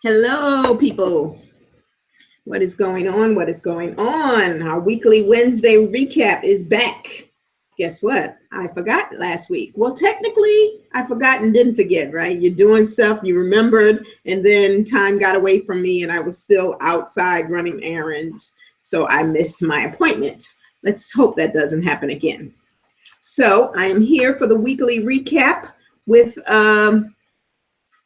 Hello, people. What is going on? What is going on? Our weekly Wednesday recap is back. Guess what? I forgot last week. Well, technically, I forgot and didn't forget, right? You're doing stuff, you remembered, and then time got away from me, and I was still outside running errands. So I missed my appointment. Let's hope that doesn't happen again. So I am here for the weekly recap with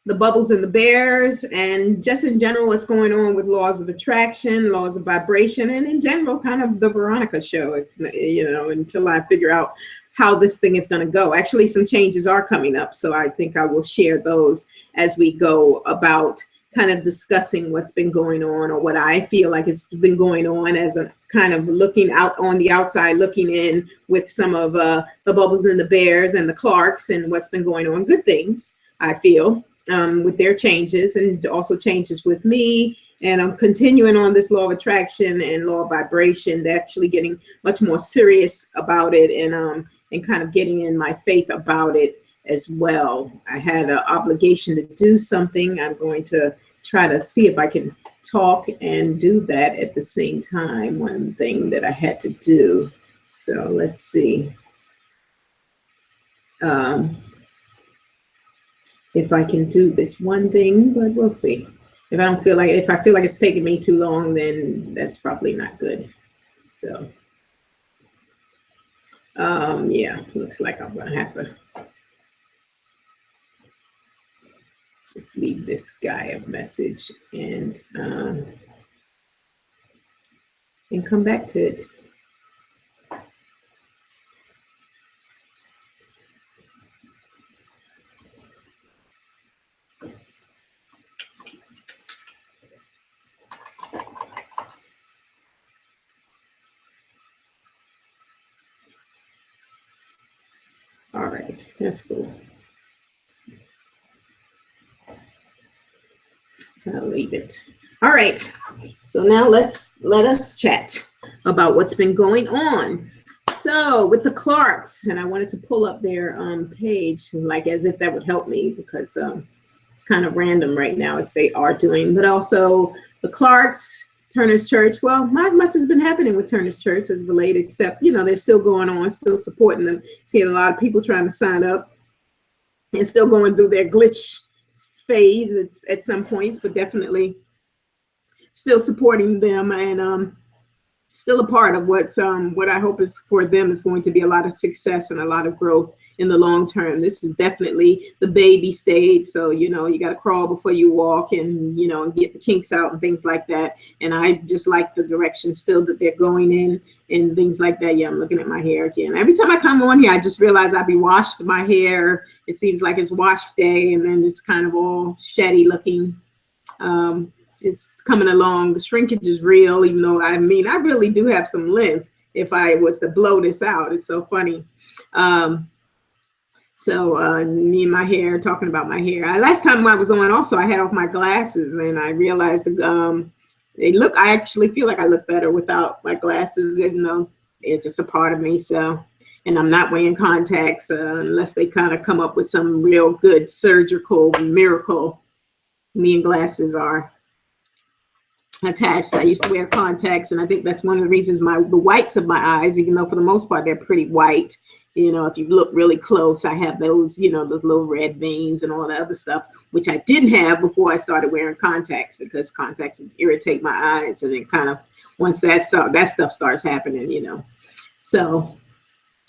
the bubbles and the bears, and just in general what's going on with laws of attraction, laws of vibration, and in general kind of the Veronica show, until I figure out how this thing is going to go. Actually, some changes are coming up, so I think I will share those as we go about kind of discussing what's been going on, or what I feel like has been going on, as a kind of looking out on the outside, looking in with some of the bubbles and the bears and the Clarks, and what's been going on. Good things, I feel, with their changes, and also changes with me. And I'm continuing on this law of attraction and law of vibration. They're actually getting much more serious about it, and kind of getting in my faith about it as well. I had an obligation to do something. I'm going to try to see if I can talk and do that at the same time. One thing that I had to do. So let's see. If I can do this one thing, but we'll see. If I feel like it's taking me too long, then that's probably not good. So, yeah, looks like I'm gonna have to just leave this guy a message and come back to it. All right, that's cool. I'll leave it. All right, so now let us chat about what's been going on. So with the Clarks, and I wanted to pull up their page, like as if that would help me, because it's kind of random right now as they are doing. But also the Clarks, Turner's Church. Well, not much has been happening with Turner's Church as related, except they're still going on, still supporting them. Seeing a lot of people trying to sign up, and still going through their glitch phase at some points, but definitely still supporting them, and still a part of what I hope is for them is going to be a lot of success and a lot of growth in the long term. This is definitely the baby stage, so you got to crawl before you walk, and get the kinks out and things like that. And I just like the direction still that they're going in and things like that. Yeah, I'm looking at my hair again. Every time I come on here, I just realize I be washed my hair. It seems like it's wash day, and then it's kind of all shady looking. It's coming along. The shrinkage is real, even though I really do have some length if I was to blow this out. It's so funny. So me and my hair, talking about my hair. Last time I was on also, I had off my glasses, and I realized I actually feel like I look better without my glasses, even though they're just a part of me. So, and I'm not wearing contacts unless they kind of come up with some real good surgical miracle. Me and glasses are attached. I used to wear contacts, and I think that's one of the reasons the whites of my eyes, even though for the most part they're pretty white, if you look really close, I have those, those little red veins and all the other stuff, which I didn't have before I started wearing contacts, because contacts would irritate my eyes, and then kind of once that stuff starts happening, So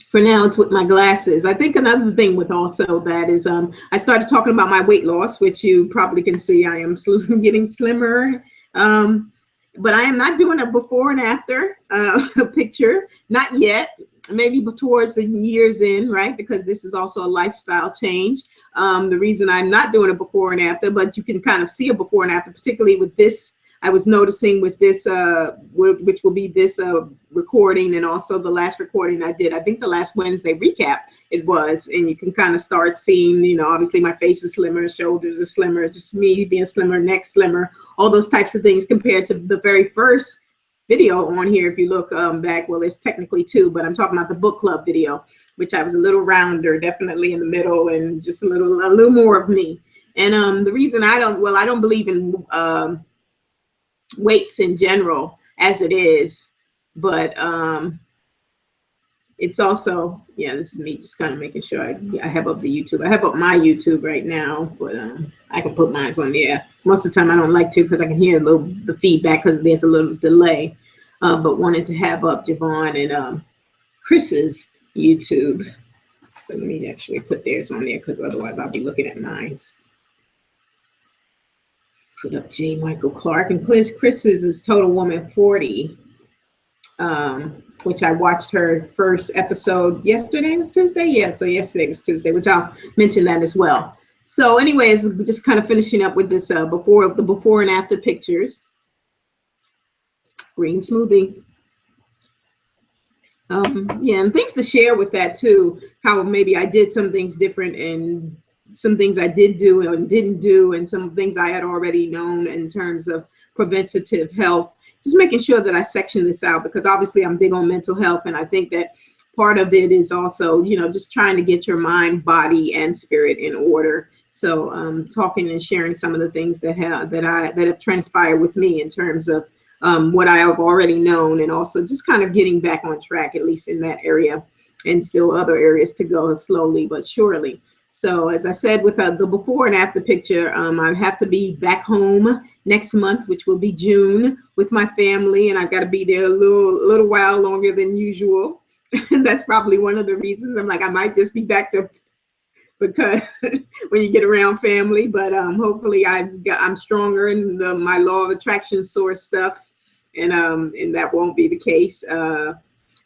for now, it's with my glasses. I think another thing with also that is I started talking about my weight loss, which you probably can see I am getting slimmer. But I am not doing a before and after picture, not yet, maybe towards the year's end, right? Because this is also a lifestyle change. The reason I'm not doing a before and after, but you can kind of see a before and after, particularly with this. I was noticing with this, which will be this recording, and also the last recording I did, I think the last Wednesday recap it was, and you can kind of start seeing, obviously my face is slimmer, shoulders are slimmer, just me being slimmer, neck slimmer, all those types of things compared to the very first video on here. If you look back, well, there's technically two, but I'm talking about the book club video, which I was a little rounder, definitely in the middle, and just a little more of me. And the reason I don't believe in weights in general as it is, but it's also, yeah, this is me just kind of making sure I have up the YouTube. I have up my YouTube right now, but I can put mine on there. Most of the time I don't like to because I can hear the feedback because there's a little delay, but wanted to have up Javon and Chris's YouTube. So let me actually put theirs on there because otherwise I'll be looking at mine's. Put up J. Michael Clark, and Chris's is Total Woman 40. Which I watched her first episode yesterday. Was Tuesday? Yeah, so yesterday was Tuesday, which I'll mention that as well. So anyways, just kind of finishing up with this before and after pictures. Green smoothie. Yeah, and things to share with that too, how maybe I did some things different and some things I did do and didn't do, and some things I had already known in terms of preventative health. Just making sure that I section this out because obviously I'm big on mental health, and I think that part of it is also, just trying to get your mind, body, and spirit in order. So talking and sharing some of the things that have transpired with me in terms of what I have already known, and also just kind of getting back on track, at least in that area, and still other areas to go slowly but surely. So as I said, with the before and after picture, I have to be back home next month, which will be June, with my family, and I've got to be there a little while longer than usual. And that's probably one of the reasons I'm like, I might just be back to, because when you get around family, but hopefully I'm stronger in my law of attraction source stuff, and that won't be the case.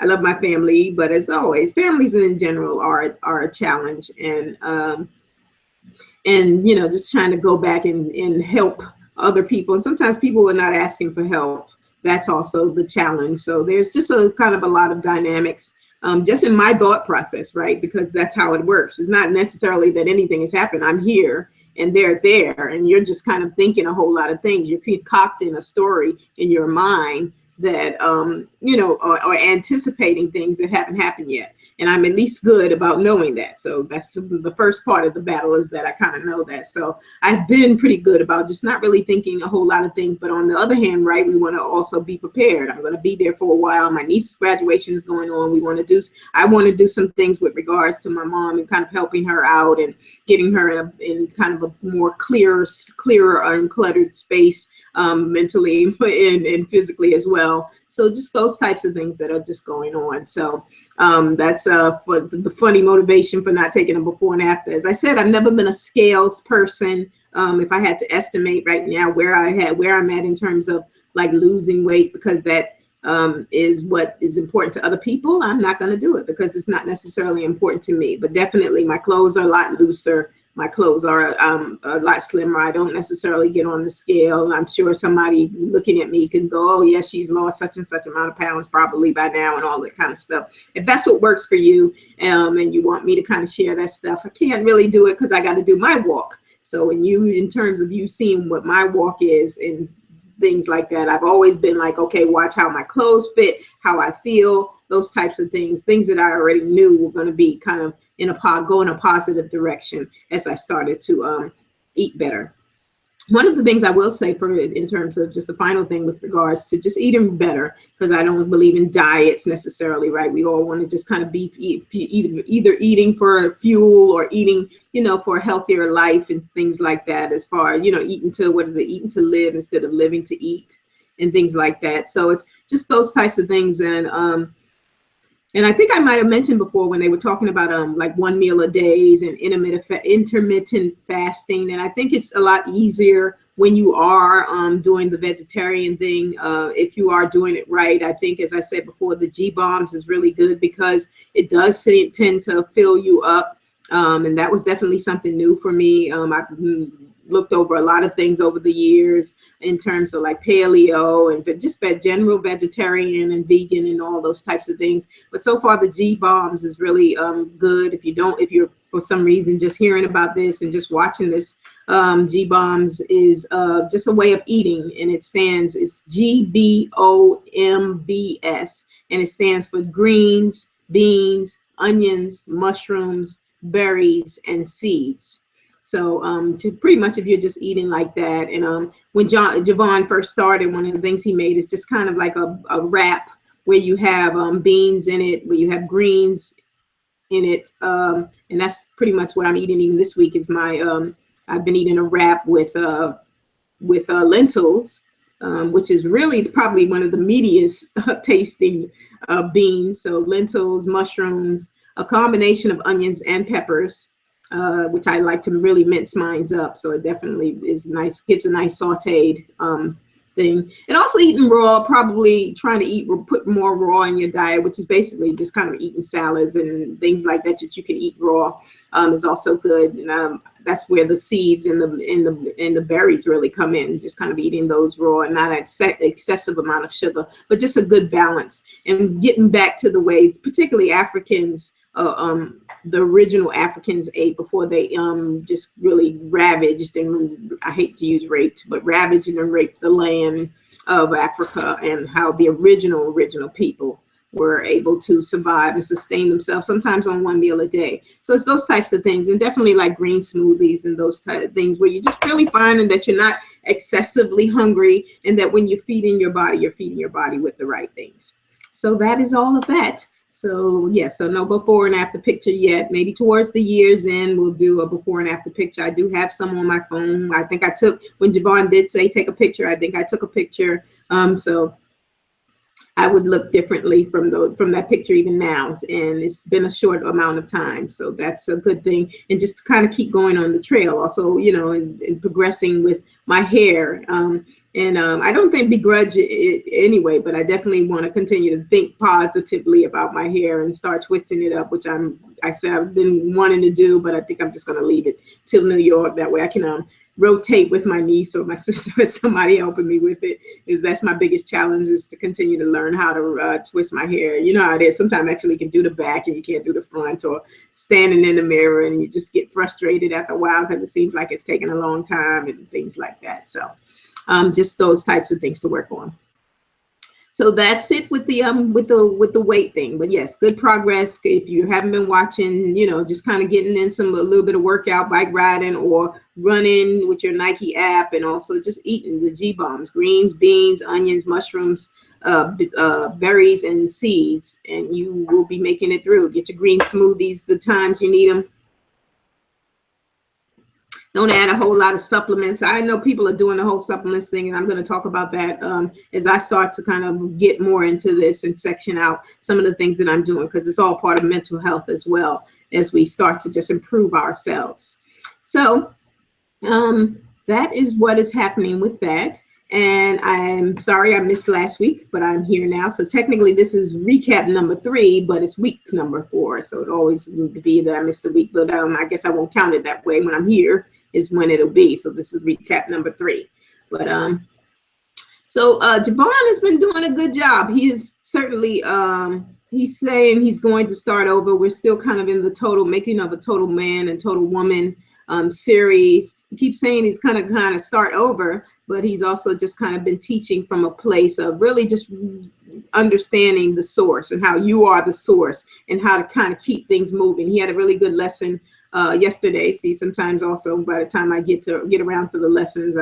I love my family, but as always, families in general are a challenge, and just trying to go back and help other people. And sometimes people are not asking for help. That's also the challenge. So there's just a kind of a lot of dynamics just in my thought process, right? Because that's how it works. It's not necessarily that anything has happened. I'm here and they're there, and you're just kind of thinking a whole lot of things. You're concocting a story in your mind that are anticipating things that haven't happened yet, and I'm at least good about knowing that. So that's the first part of the battle, is that I kind of know that. So I've been pretty good about just not really thinking a whole lot of things. But on the other hand, right, we want to also be prepared. I'm going to be there for a while. My niece's graduation is going on. I want to do some things with regards to my mom and kind of helping her out and getting her in kind of a more clearer, uncluttered space, mentally and physically as well. So just those types of things that are just going on. So that's for the funny motivation for not taking a before and after. As I said, I've never been a scales person. If I had to estimate right now where I'm at in terms of like losing weight, because that is what is important to other people, I'm not going to do it because it's not necessarily important to me. But definitely my clothes are a lot looser. My clothes are a lot slimmer. I don't necessarily get on the scale. I'm sure somebody looking at me can go, oh, yeah, she's lost such and such amount of pounds probably by now, and all that kind of stuff. If that's what works for you, and you want me to kind of share that stuff, I can't really do it because I got to do my walk. So in terms of you seeing what my walk is and things like that, I've always been like, okay, watch how my clothes fit, how I feel, those types of things that I already knew were going to be kind of go in a positive direction as I started to eat better. One of the things I will say in terms of just the final thing with regards to just eating better, because I don't believe in diets necessarily, right? We all want to just kind of be either eating for fuel or eating, for a healthier life and things like that, as far as, eating to live instead of living to eat and things like that. So it's just those types of things. And I think I might have mentioned before when they were talking about like 1 meal a day and intermittent fasting. And I think it's a lot easier when you are doing the vegetarian thing. If you are doing it right, I think, as I said before, the G-bombs is really good because it does tend to fill you up. And that was definitely something new for me. I've looked over a lot of things over the years in terms of like paleo and just general vegetarian and vegan and all those types of things. But so far the G Bombs is really good. If you're for some reason just hearing about this and just watching this, G Bombs is just a way of eating, and it's GBOMBS, and it stands for greens, beans, onions, mushrooms, berries, and seeds. So to pretty much if you're just eating like that. And when Javon first started, one of the things he made is just kind of like a wrap where you have beans in it, where you have greens in it, and that's pretty much what I'm eating even this week is my I've been eating a wrap with lentils, which is really probably one of the meatiest tasting beans. So lentils, mushrooms, a combination of onions and peppers, which I like to really mince mine up. So it definitely is nice, gives a nice sauteed thing. And also eating raw, probably trying to put more raw in your diet, which is basically just kind of eating salads and things like that you can eat raw, is also good. And that's where the seeds and the berries really come in, just kind of eating those raw and not excessive amount of sugar, but just a good balance. And getting back to the way, particularly Africans, the original Africans ate before they just really ravaged, and I hate to use raped, but ravaged and raped the land of Africa, and how the original people were able to survive and sustain themselves, sometimes on one meal a day. So it's those types of things, and definitely like green smoothies and those type of things where you're just really finding that you're not excessively hungry, and that when you're feeding your body with the right things. So that is all of that. So yes, so no before and after picture yet. Maybe towards the year's end, we'll do a before and after picture. I do have some on my phone. I think I took, when Javon did say take a picture, I think I took a picture. So I would look differently from that picture even now, and it's been a short amount of time, so that's a good thing. And just to kind of keep going on the trail, also, you know, and progressing with my hair. I don't think begrudge it anyway, but I definitely want to continue to think positively about my hair and start twisting it up, which I said I've been wanting to do, but I think I'm just going to leave it till New York. That way I can rotate with my niece or my sister or somebody helping me with it, is that's my biggest challenge, is to continue to learn how to twist my hair. You know how it is. Sometimes actually you can do the back and you can't do the front, or standing in the mirror and you just get frustrated after a while because it seems like it's taking a long time and things like that. So just those types of things to work on. So that's it with the weight thing. But yes, good progress. If you haven't been watching, you know, just kind of getting in a little bit of workout, bike riding or running with your Nike app, and also just eating the G Bombs, greens, beans, onions, mushrooms, berries, and seeds, and you will be making it through. Get your green smoothies the times you need them. Don't add a whole lot of supplements. I know people are doing the whole supplements thing, and I'm going to talk about that as I start to kind of get more into this and section out some of the things that I'm doing, because it's all part of mental health as well, as we start to just improve ourselves. So that is what is happening with that. And I'm sorry I missed last week, but I'm here now. So technically this is recap number 3, but it's week number 4. So it always would be that I missed a week, but I guess I won't count it that way. When I'm here is when it'll be. So this is recap number 3. But so Javon has been doing a good job. He is certainly he's saying he's going to start over. We're still kind of in the total making of a total man and total woman series. He keeps saying he's kind of start over, but he's also just kind of been teaching from a place of really just understanding the source and how you are the source and how to kind of keep things moving. He had a really good lesson yesterday. See, sometimes also by the time I get around to the lessons,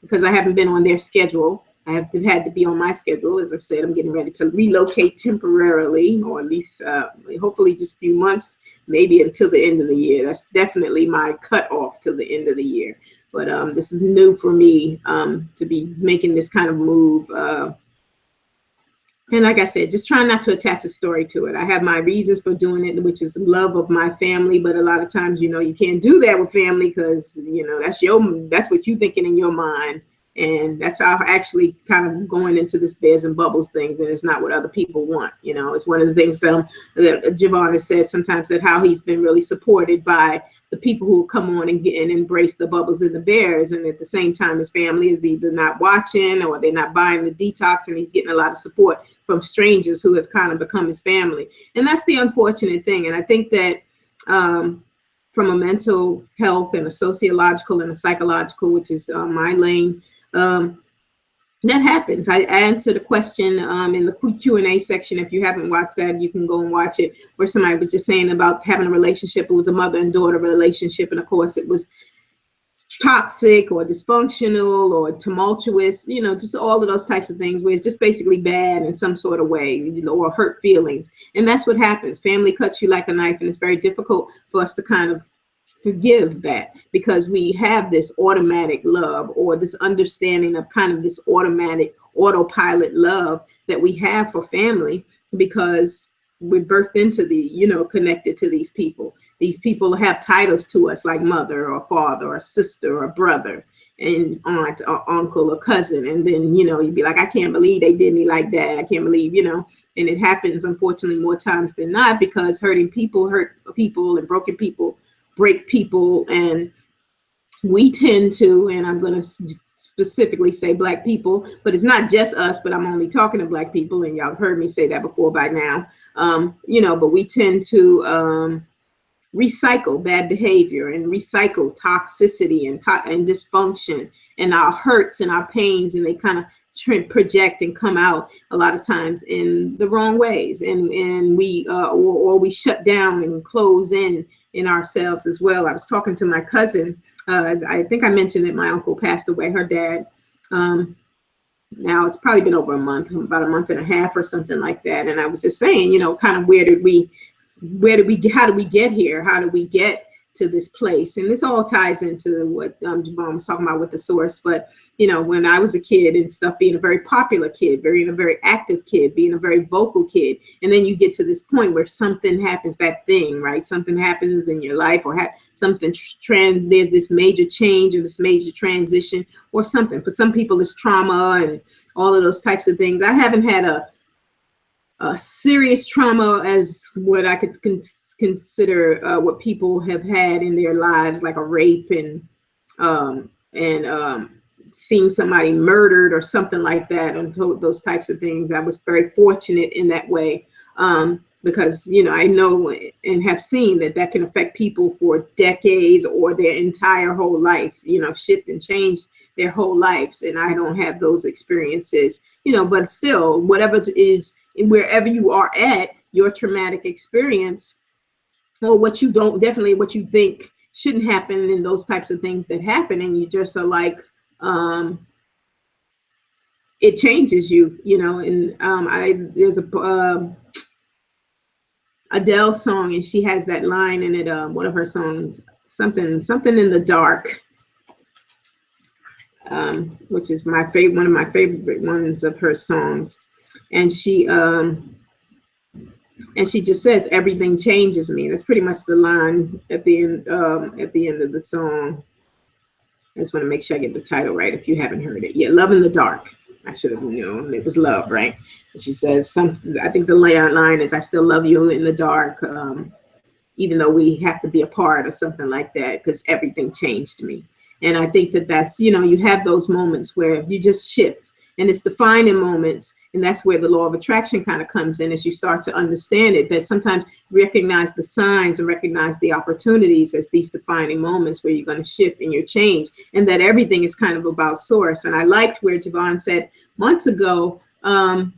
because I haven't been on their schedule, I have had to be on my schedule. As I said, I'm getting ready to relocate temporarily, or at least hopefully just a few months, maybe until the end of the year. That's definitely my cutoff till the end of the year. But this is new for me to be making this kind of move. And like I said, just trying not to attach a story to it. I have my reasons for doing it, which is love of my family. But a lot of times, you know, you can't do that with family because, you know, that's what you're thinking in your mind. And that's how actually kind of going into this bears and bubbles things, and it's not what other people want. You know, it's one of the things that Javon has said sometimes, that how he's been really supported by the people who come on and get and embrace the bubbles and the bears, and at the same time his family is either not watching or they're not buying the detox, and he's getting a lot of support from strangers who have kind of become his family. And that's the unfortunate thing. And I think that from a mental health and a sociological and a psychological, which is my lane, that happens. I answered a question in the Q&A section. If you haven't watched that, you can go and watch it, where somebody was just saying about having a relationship. It was a mother and daughter relationship, and of course it was toxic or dysfunctional or tumultuous, you know, just all of those types of things where it's just basically bad in some sort of way, you know, or hurt feelings. And that's what happens. Family cuts you like a knife, and it's very difficult for us to kind of forgive that, because we have this automatic love, or this understanding of kind of this automatic autopilot love that we have for family, because we're birthed into the, you know, connected to these people. These people have titles to us, like mother or father or sister or brother and aunt or uncle or cousin. And then, you know, you'd be like, I can't believe they did me like that. I can't believe, you know, and it happens, unfortunately, more times than not, because hurting people hurt people, and broken people break people. And we tend to, and I'm going to specifically say Black people, but it's not just us, but I'm only talking to Black people, and y'all have heard me say that before by now, you know, but we tend to recycle bad behavior and recycle toxicity and dysfunction and our hurts and our pains, and they kind of project and come out a lot of times in the wrong ways, and we or we shut down and close in ourselves as well. I was talking to my cousin, as I think I mentioned that my uncle passed away, her dad. Now it's probably been over a month, about a month and a half or something like that, and I was just saying, you know, kind of how did we get here? How do we get to this place? And this all ties into what Javon was talking about with the source. But, you know, when I was a kid and stuff, being a very popular kid, being a very active kid, being a very vocal kid, and then you get to this point where something happens, that thing, right? Something happens in your life, or something there's this major change or this major transition or something. For some people, it's trauma and all of those types of things. I haven't had a serious trauma as what I could consider what people have had in their lives, like a rape and seeing somebody murdered or something like that, and those types of things. I was very fortunate in that way, because, you know, I know and have seen that can affect people for decades or their entire whole life, you know, shift and change their whole lives. And I don't have those experiences, you know, but still, whatever it is, wherever you are at, your traumatic experience, or what you think shouldn't happen, and those types of things that happen, and you just are like, it changes you, you know. And there's a Adele song, and she has that line in it, one of her songs, something in the dark, which is one of my favorite ones of her songs. And she just says, everything changes me. That's pretty much the line at the end of the song. I just want to make sure I get the title right if you haven't heard it. Yeah, Love in the Dark. I should have known it was love, right? And she says something, I think the line is, I still love you in the dark, even though we have to be apart, or something like that, because everything changed me. And I think that's, you know, you have those moments where you just shift. And it's defining moments, and that's where the law of attraction kind of comes in, as you start to understand it, that sometimes recognize the signs and recognize the opportunities as these defining moments where you're going to shift and your change, and that everything is kind of about source. And I liked where Javon said months ago, when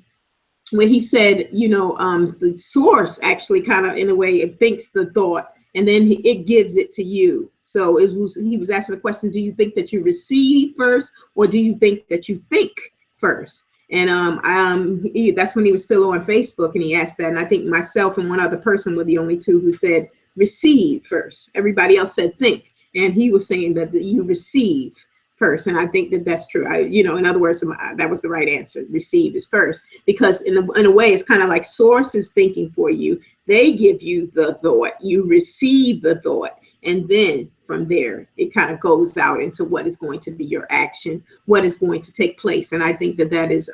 he said, you know, the source actually kind of, in a way, it thinks the thought, and then it gives it to you. So he was asking the question, do you think that you receive first, or do you think that you think first? And that's when he was still on Facebook, and he asked that. And I think myself and one other person were the only two who said receive first. Everybody else said think. And he was saying that you receive first. And I think that's true. In other words, that was the right answer. Receive is first, because in a way, it's kind of like source is thinking for you. They give you the thought. You receive the thought. And then from there, it kind of goes out into what is going to be your action, what is going to take place. And I think that that is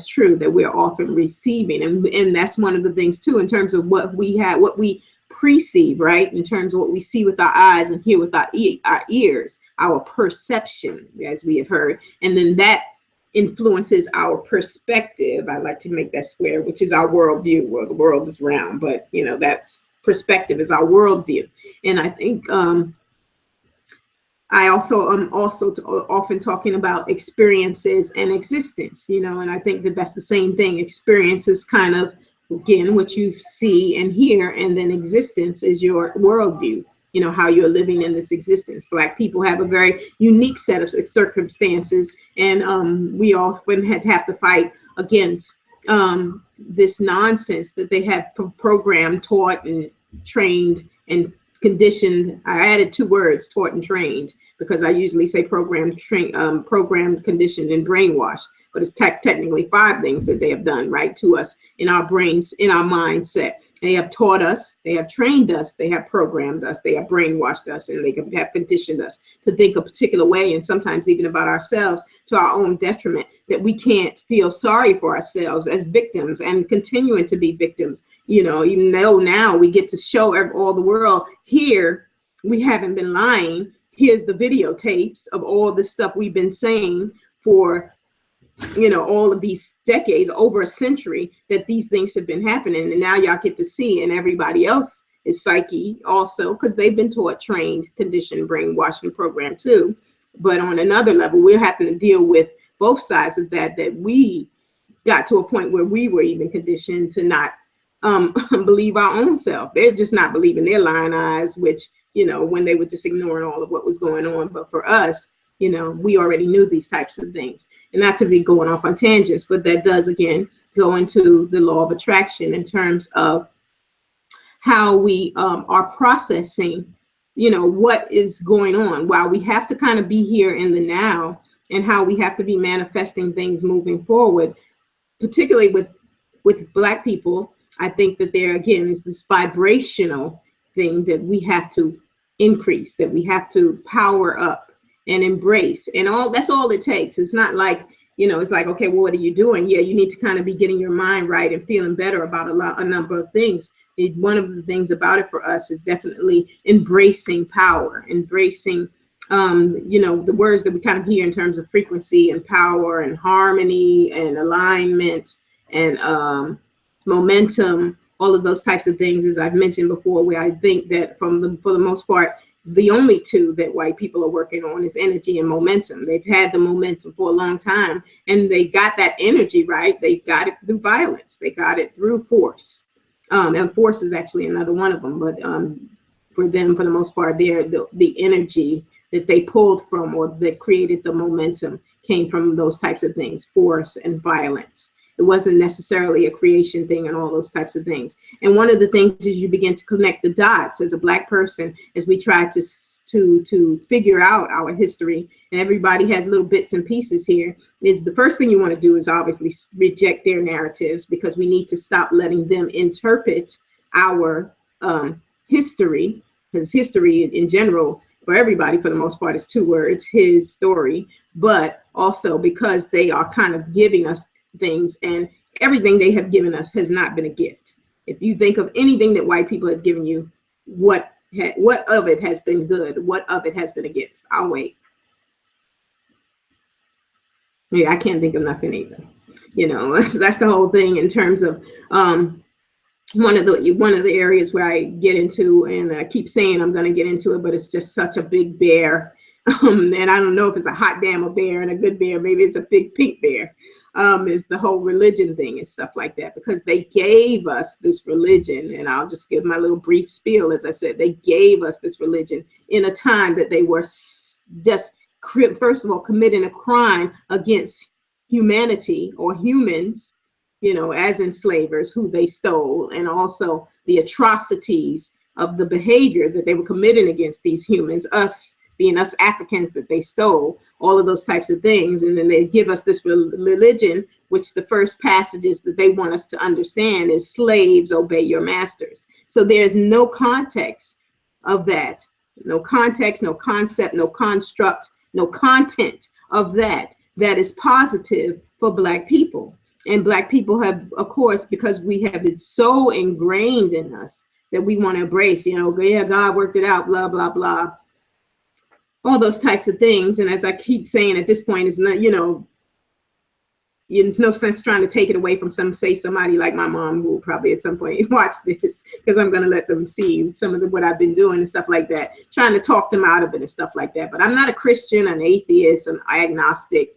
true, that we're often receiving. And that's one of the things too, in terms of what we perceive, right? In terms of what we see with our eyes and hear with our ears, our perception, as we have heard. And then that influences our perspective. I like to make that square, which is our worldview. Well, the world is round, but that's perspective is our worldview. And I think I also am often talking about experiences and existence, and I think that that's the same thing. Experience is kind of, again, what you see and hear, and then existence is your worldview, how you're living in this existence. Black people have a very unique set of circumstances, and we often have to fight against this nonsense that they have programmed, taught, and trained and conditioned. I added 2 words, taught and trained, because I usually say programmed, conditioned, and brainwashed. But it's technically 5 things that they have done, right, to us in our brains, in our mindset. They have taught us, they have trained us, they have programmed us, they have brainwashed us, and they have conditioned us to think a particular way, and sometimes even about ourselves to our own detriment, that we can't feel sorry for ourselves as victims and continuing to be victims, even though now we get to show all the world, here, we haven't been lying. Here's the videotapes of all the stuff we've been saying for all of these decades, over a century, that these things have been happening. And now y'all get to see, and everybody else is psyche also, because they've been taught, trained, conditioned, brainwashed, and programmed too. But on another level, we're having to deal with both sides of that we got to a point where we were even conditioned to not believe our own self. They're just not believing their lying eyes, which, when they were just ignoring all of what was going on. But for us, we already knew these types of things. And not to be going off on tangents, but that does, again, go into the law of attraction in terms of how we are processing, what is going on, while we have to kind of be here in the now, and how we have to be manifesting things moving forward, particularly with Black people. I think that there, again, is this vibrational thing that we have to increase, that we have to power up and embrace, and that's all it takes. It's not like, it's like, okay, well, what are you doing? Yeah, you need to kind of be getting your mind right and feeling better about a number of things. One of the things about it for us is definitely embracing power, embracing, the words that we kind of hear in terms of frequency and power and harmony and alignment and momentum, all of those types of things, as I've mentioned before, where I think that for the most part, the only 2 that white people are working on is energy and momentum. They've had the momentum for a long time, and they got that energy, right? They got it through violence. They got it through force. And force is actually another one of them. But for them, for the most part, the energy that they pulled from, or that created the momentum, came from those types of things, force and violence. It wasn't necessarily a creation thing and all those types of things. And one of the things is you begin to connect the dots as a Black person, as we try to figure out our history, and everybody has little bits and pieces here, is the first thing you want to do is obviously reject their narratives, because we need to stop letting them interpret our history, because history in general, for everybody, for the most part, is 2 words, his story, but also because they are kind of giving us things, and everything they have given us has not been a gift. If you think of anything that white people have given you, what of it has been good? What of it has been a gift? I'll wait. Yeah, I can't think of nothing either. That's the whole thing in terms of one of the areas where I get into, and I keep saying I'm going to get into it, but it's just such a big bear. And I don't know if it's a hot damn a bear and a good bear. Maybe it's a big pink bear. Is the whole religion thing and stuff like that, because they gave us this religion, and I'll just give my little brief spiel. As I said, they gave us this religion in a time that they were just, first of all, committing a crime against humanity, or humans, as enslavers who they stole, and also the atrocities of the behavior that they were committing against these humans, us being us Africans that they stole, all of those types of things. And then they give us this religion, which the first passages that they want us to understand is slaves, obey your masters. So there's no context of that. No context, no concept, no construct, no content of that is positive for Black people. And Black people have, of course, because we have it so ingrained in us that we want to embrace, yeah, God worked it out, blah, blah, blah, all those types of things. And as I keep saying, at this point, it's not, there's no sense trying to take it away from somebody like my mom, who will probably at some point watch this, because I'm going to let them see some of what I've been doing and stuff like that, trying to talk them out of it and stuff like that. But I'm not a Christian, an atheist, an agnostic,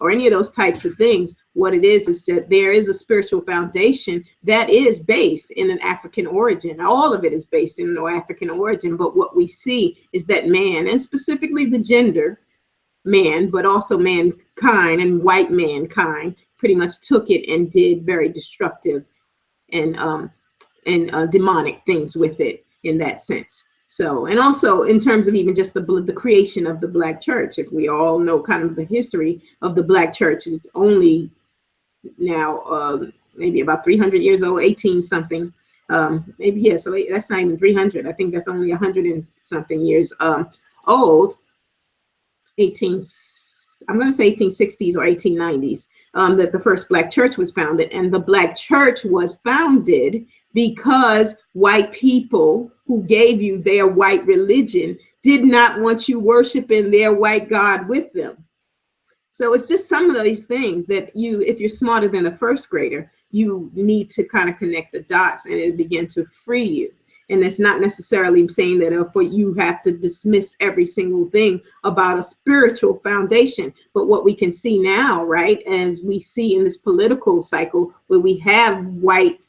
or any of those types of things. What it is that there is a spiritual foundation that is based in an African origin. All of it is based in an African origin. But what we see is that man, and specifically the gender, man, but also mankind and white mankind, pretty much took it and did very destructive and demonic things with it in that sense. So, and also in terms of even just the creation of the Black church, if we all know kind of the history of the Black church, it's only now maybe about 300 years old, 18 something, maybe, yeah, so that's not even 300. I think that's only 100 and something years old. I'm going to say 1860s or 1890s, that the first Black church was founded. And the Black church was founded because white people who gave you their white religion did not want you worshiping their white God with them. So it's just some of these things that if you're smarter than a first grader, you need to kind of connect the dots, and it'll begin to free you. And it's not necessarily saying that for you have to dismiss every single thing about a spiritual foundation. But what we can see now, right, as we see in this political cycle where we have white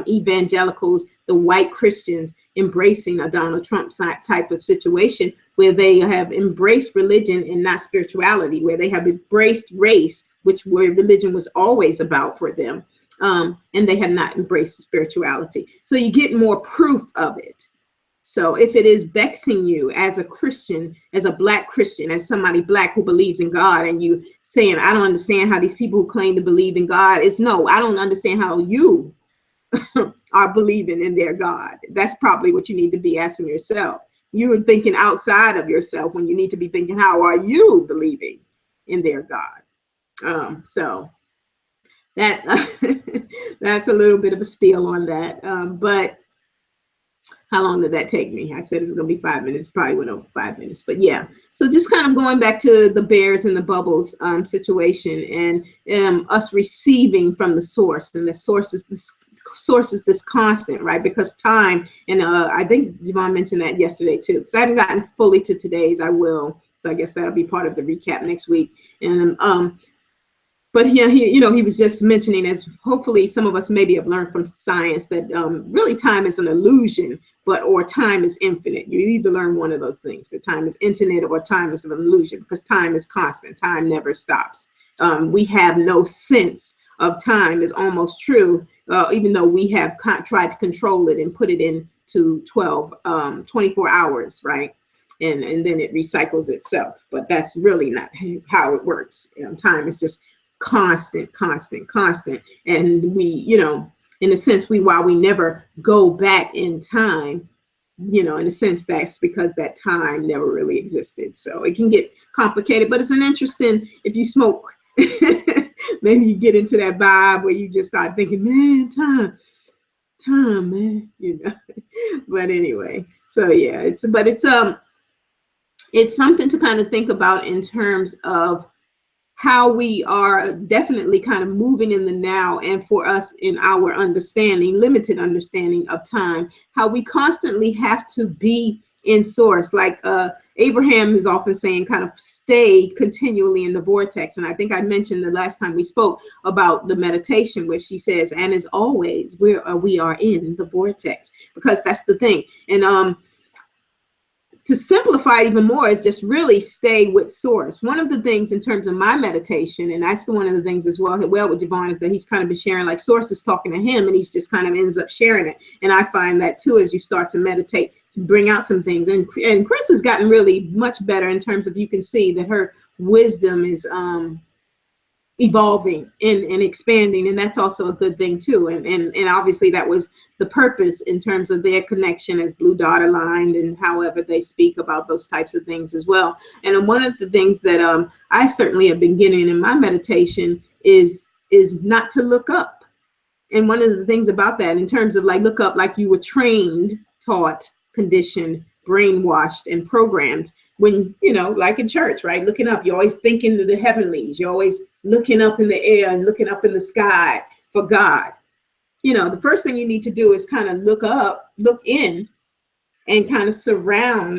evangelicals, the white Christians embracing a Donald Trump type of situation, where they have embraced religion and not spirituality, where they have embraced race, where religion was always about for them. And they have not embraced spirituality. So you get more proof of it. So if it is vexing you as a Christian, as a Black Christian, as somebody Black who believes in God, and you saying, I don't understand how these people who claim to believe in God no, I don't understand how you are believing in their God. That's probably what you need to be asking yourself. You're thinking outside of yourself when you need to be thinking, how are you believing in their God? So that that's a little bit of a spiel on that. But how long did that take me? I said it was going to be 5 minutes. Probably went over 5 minutes. But yeah, so just kind of going back to the bears and the bubbles situation, and us receiving from the source. And the source is this constant, right? Because time, and I think Javon mentioned that yesterday too, because I haven't gotten fully to today's. I will. So I guess that'll be part of the recap next week. And but yeah, he was just mentioning, as hopefully some of us maybe have learned from science, that really time is an illusion, or time is infinite. You either learn one of those things, that time is infinite or time is an illusion, because time is constant. Time never stops. We have no sense of time is almost true, even though we have tried to control it and put it into 24 hours, right? And then it recycles itself. But that's really not how it works. Time is just constant. And we, in a sense, while we never go back in time, in a sense, that's because that time never really existed. So it can get complicated, but it's an interesting, if you smoke, maybe you get into that vibe where you just start thinking, man, time, man, But anyway, so yeah, it's something to kind of think about in terms of how we are definitely kind of moving in the now, and for us in our limited understanding of time, how we constantly have to be in source. Like Abraham is often saying, kind of stay continually in the vortex. And I think I mentioned the last time we spoke about the meditation, where she says, and as always, we are in the vortex, because that's the thing. And to simplify even more is just really stay with source. One of the things in terms of my meditation, and that's one of the things as well with Javon, is that he's kind of been sharing, like source is talking to him, and he's just kind of ends up sharing it. And I find that too, as you start to meditate, bring out some things. And Chris has gotten really much better in terms of, you can see that her wisdom is evolving and expanding, and that's also a good thing too. And obviously that was the purpose in terms of their connection as blue dot aligned, and however they speak about those types of things as well. And one of the things that I certainly have been getting in my meditation is not to look up. And one of the things about that, in terms of like look up, like you were trained, taught, conditioned, brainwashed, and programmed. When, you know, like in church, right? Looking up, you're always thinking to the heavenlies. You're always looking up in the air and looking up in the sky for God. You know, the first thing you need to do is kind of look up, look in, and kind of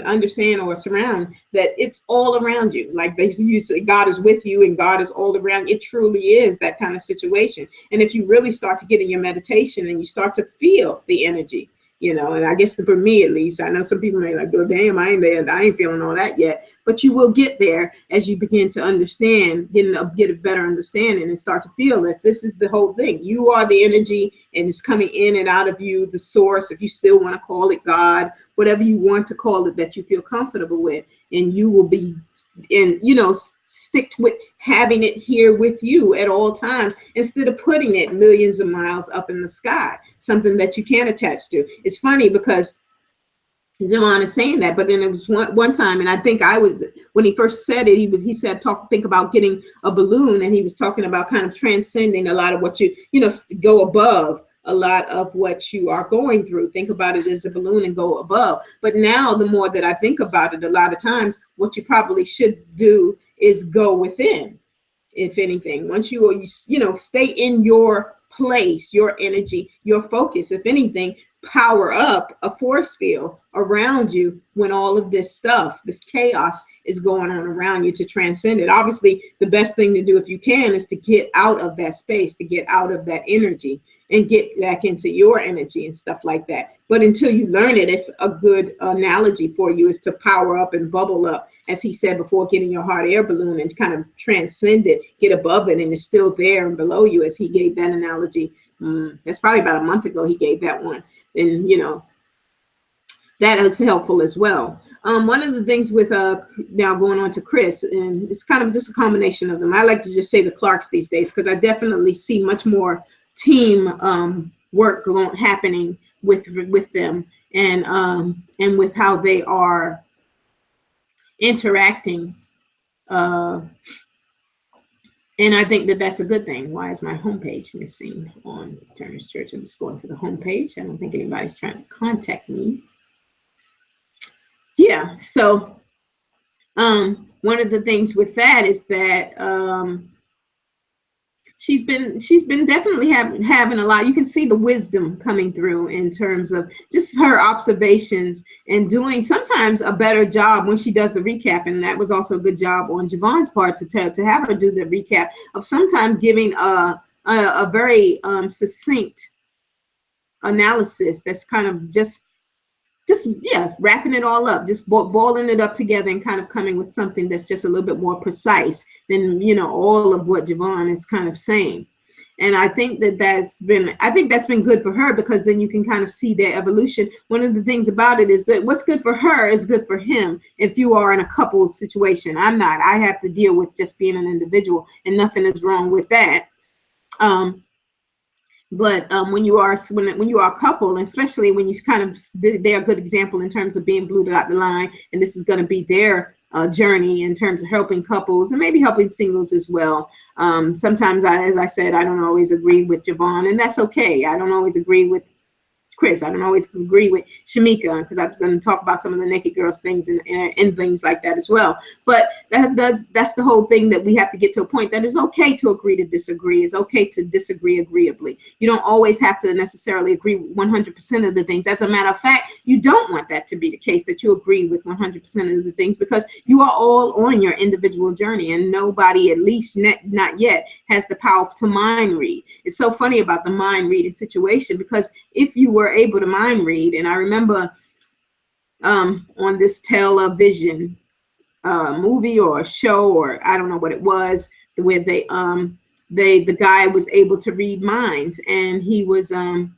understand that it's all around you. Like basically you say God is with you and God is all around. It truly is that kind of situation. And if you really start to get in your meditation and you start to feel the energy, you know, and I guess for me, at least, I know some people may like, oh, damn, I ain't there. I ain't feeling all that yet. But you will get there as you begin to understand, get a better understanding and start to feel that this is the whole thing. You are the energy and it's coming in and out of you, the source, if you still want to call it God, whatever you want to call it that you feel comfortable with. And you will be in, you know, stick with having it here with you at all times instead of putting it millions of miles up in the sky, something that you can't attach to. It's funny because Javon is saying that, but then it was one time, and I think when he first said it, he said think about getting a balloon, and he was talking about kind of transcending a lot of what you know, go above a lot of what you are going through. Think about it as a balloon and go above. But now the more that I think about it, a lot of times what you probably should do is go within. If anything, once you know, stay in your place, your energy, your focus, if anything, power up a force field around you when all of this stuff, this chaos is going on around you, to transcend it. Obviously, the best thing to do if you can is to get out of that space, to get out of that energy and get back into your energy and stuff like that. But until you learn it, if a good analogy for you is to power up and bubble up, as he said before, getting your hot air balloon and kind of transcend it, get above it, and it's still there and below you, as he gave that analogy. That's probably about a month ago he gave that one. And, you know, that is helpful as well. One of the things with now going on to Chris, and it's kind of just a combination of them. I like to just say the Clarks these days, because I definitely see much more team work happening with them, and with how they are interacting. And I think that that's a good thing. Why is my homepage missing on Turner's Church? I'm just going to the homepage. I don't think anybody's trying to contact me. Yeah, so one of the things with that is that she's been definitely having a lot. You can see the wisdom coming through in terms of just her observations and doing sometimes a better job when she does the recap. And that was also a good job on Javon's part to have her do the recap of sometimes giving a very succinct analysis that's kind of just wrapping it all up, just boiling it up together and kind of coming with something that's just a little bit more precise than, you know, all of what Javon is kind of saying. And I think that's been good for her, because then you can kind of see their evolution. One of the things about it is that what's good for her is good for him. If you are in a couple situation, I'm not. I have to deal with just being an individual, and nothing is wrong with that. But when you are a couple, and especially when you they're a good example in terms of being blue dot the line, and this is going to be their journey in terms of helping couples and maybe helping singles as well. Sometimes, as I said, I don't always agree with Javon, and that's okay. I don't always agree with Chris. I don't always agree with Shamika, because I'm going to talk about some of the Naked Girls things and things like that as well. But that's the whole thing, that we have to get to a point that it's okay to agree to disagree. It's okay to disagree agreeably. You don't always have to necessarily agree 100% of the things. As a matter of fact, you don't want that to be the case, that you agree with 100% of the things, because you are all on your individual journey, and nobody, at least not yet, has the power to mind read. It's so funny about the mind reading situation, because if you were able to mind read, and I remember on this television movie or show, or I don't know what it was, where the guy was able to read minds, and he was and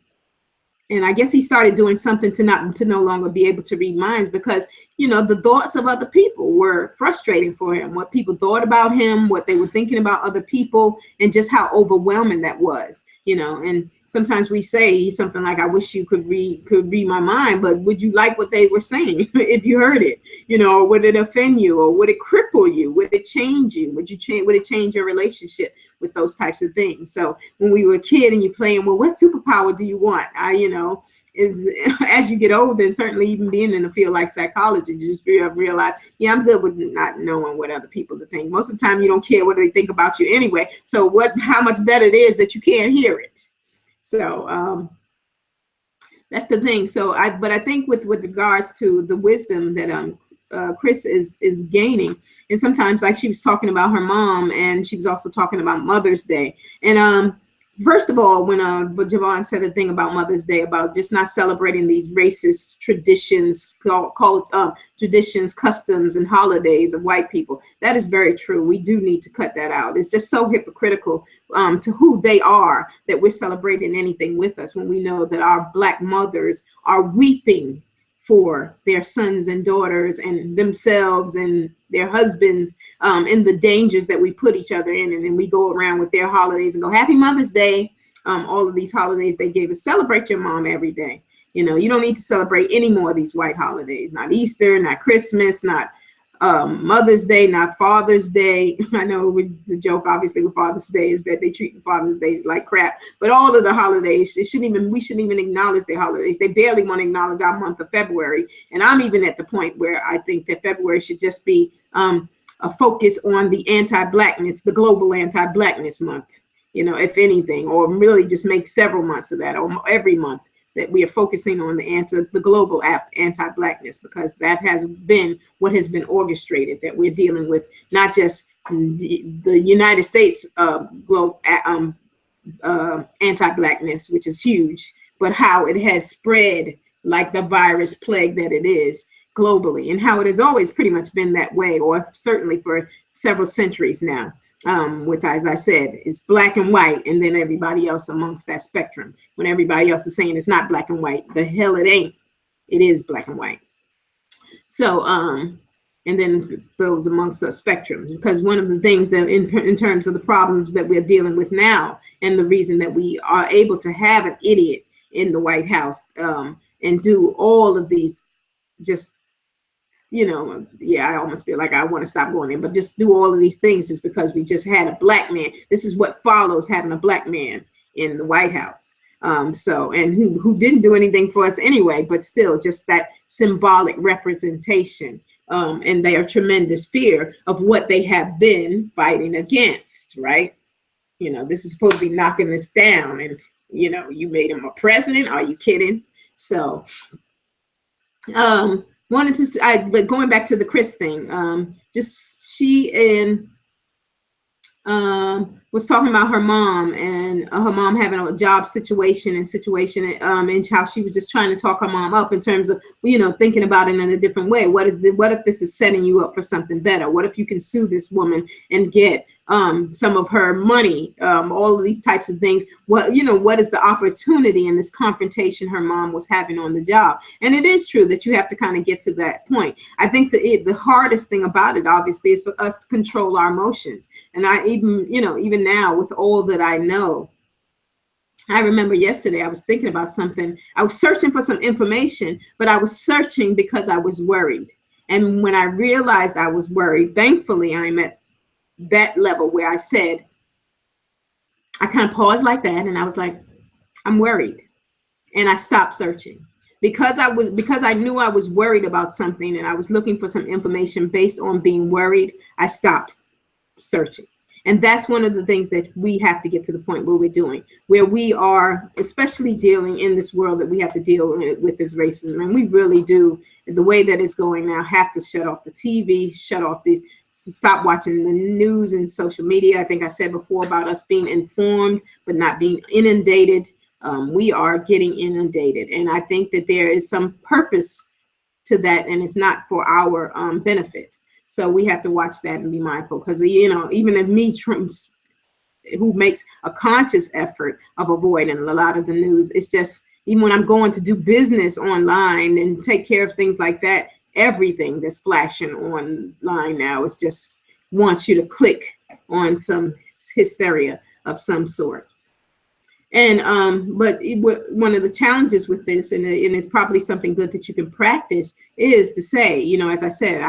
And I guess he started doing something to no longer be able to read minds, because, you know, the thoughts of other people were frustrating for him. What people thought about him, what they were thinking about other people, and just how overwhelming that was, you know. And sometimes we say something like, I wish you could read my mind, but would you like what they were saying if you heard it? You know, or would it offend you, or would it cripple you? Would it change you? Would it change your relationship with those types of things? So when we were a kid and you're playing, well, what superpower do you want? You know, as you get older, and certainly even being in a field like psychology, you just realize, yeah, I'm good with not knowing what other people think. Most of the time, you don't care what they think about you anyway. So how much better it is that you can't hear it. So that's the thing. So but I think with regards to the wisdom that Chris is gaining, and sometimes, like, she was talking about her mom, and she was also talking about Mother's Day. And first of all, when Javon said the thing about Mother's Day, about just not celebrating these racist traditions, called traditions, customs, and holidays of white people, that is very true. We do need to cut that out. It's just so hypocritical to who they are that we're celebrating anything with us, when we know that our Black mothers are weeping for their sons and daughters and themselves and their husbands, in the dangers that we put each other in. And then we go around with their holidays and go, Happy Mother's Day. All of these holidays they gave us, celebrate your mom every day. You know, you don't need to celebrate any more of these white holidays, not Easter, not Christmas, not Mother's Day, not Father's Day. I know the joke, obviously, with Father's Day is that they treat Father's Day like crap. But all of the holidays, we shouldn't even acknowledge their holidays. They barely want to acknowledge our month of February. And I'm even at the point where I think that February should just be a focus on the anti-Blackness, the global anti-Blackness month, you know, if anything, or really just make several months of that, or every month, that we are focusing on the global anti-Blackness, because that has been what has been orchestrated, that we're dealing with not just the United States global anti-Blackness, which is huge, but how it has spread like the virus plague that it is globally, and how it has always pretty much been that way, or certainly for several centuries now. With, as I said, is black and white, and then everybody else amongst that spectrum. When everybody else is saying it's not black and white, the hell it ain't. It is black and white. So, and then those amongst the spectrums, because one of the things that in terms of the problems that we're dealing with now, and the reason that we are able to have an idiot in the White House and do all of these just, you know, yeah, I almost feel like I want to stop going there, but just do all of these things is because we just had a black man. This is what follows having a black man in the White House. So, and who didn't do anything for us anyway, but still just that symbolic representation and their tremendous fear of what they have been fighting against, right? You know, this is supposed to be knocking this down, and, you know, you made him a president. Are you kidding? So, but going back to the Chris thing, just she and was talking about her mom, and her mom having a job situation and how she was just trying to talk her mom up in terms of, you know, thinking about it in a different way. What if this is setting you up for something better? What if you can sue this woman and get some of her money, all of these types of things? What is the opportunity in this confrontation her mom was having on the job? And it is true that you have to kind of get to that point. I think that the hardest thing about it, obviously, is for us to control our emotions. And I even now, with all that I know, I remember yesterday I was thinking about something. I was searching for some information, but I was searching because I was worried. And when I realized I was worried, thankfully I'm at that level where I said, I kind of paused like that, and I was like, I'm worried. And I stopped searching because I knew I was worried about something, and I was looking for some information based on being worried. I stopped searching. And that's one of the things that we have to get to the point where we are, especially dealing in this world that we have to deal with this racism. And we really do, the way that it's going now, have to shut off the TV, stop watching the news and social media. I think I said before about us being informed, but not being inundated. We are getting inundated. And I think that there is some purpose to that, and it's not for our benefit. So we have to watch that and be mindful, because, you know, even if me, who makes a conscious effort of avoiding a lot of the news, it's just, even when I'm going to do business online and take care of things like that, everything that's flashing online now is just wants you to click on some hysteria of some sort. And one of the challenges with this, and it's probably something good that you can practice, is to say, you know, as I said,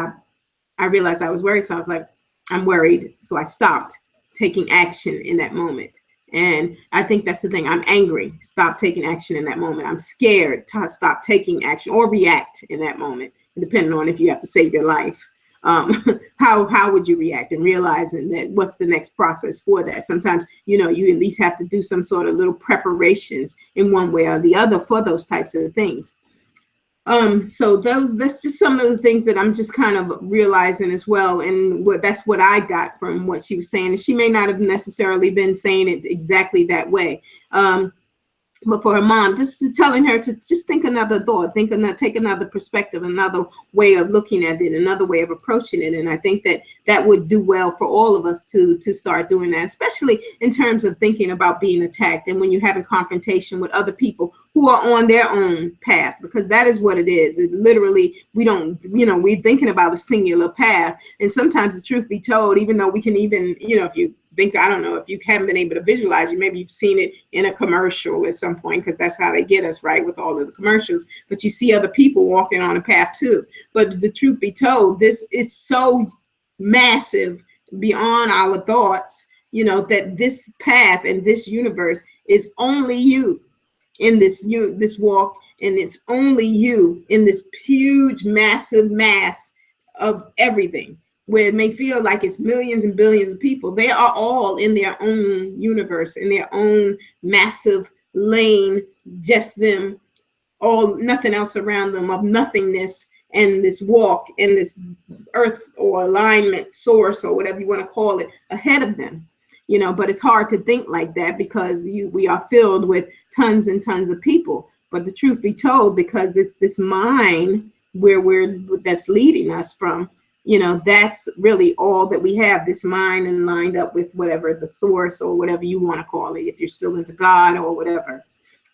I realized I was worried, so I was like, I'm worried, so I stopped taking action in that moment. And I think that's the thing. I'm angry. Stop taking action in that moment. I'm scared. Stop taking action or react in that moment, depending on if you have to save your life. How would you react, and realizing that what's the next process for that. Sometimes, you know, you at least have to do some sort of little preparations in one way or the other for those types of things. So that's just some of the things that I'm just kind of realizing as well. And that's what I got from what she was saying. And she may not have necessarily been saying it exactly that way. But for her mom, just telling her to just think another thought, take another perspective, another way of looking at it, another way of approaching it. And I think that would do well for all of us to start doing that, especially in terms of thinking about being attacked and when you're having confrontation with other people who are on their own path, because that is what it is. It literally, we're thinking about a singular path. And sometimes, the truth be told, even though we can even, if you think, I don't know, if you haven't been able to visualize it, maybe you've seen it in a commercial at some point, because that's how they get us, right, with all of the commercials. But you see other people walking on a path too. But the truth be told, it's so massive beyond our thoughts, that this path and this universe is only you in this walk, and it's only you in this huge, massive mass of everything. Where it may feel like it's millions and billions of people, they are all in their own universe, in their own massive lane, just them, all, nothing else around them, of nothingness, and this walk and this earth or alignment source or whatever you want to call it ahead of them. But it's hard to think like that because we are filled with tons and tons of people. But the truth be told, because it's this mind that's leading us from, that's really all that we have, this mind, and lined up with whatever the source or whatever you want to call it, if you're still into God or whatever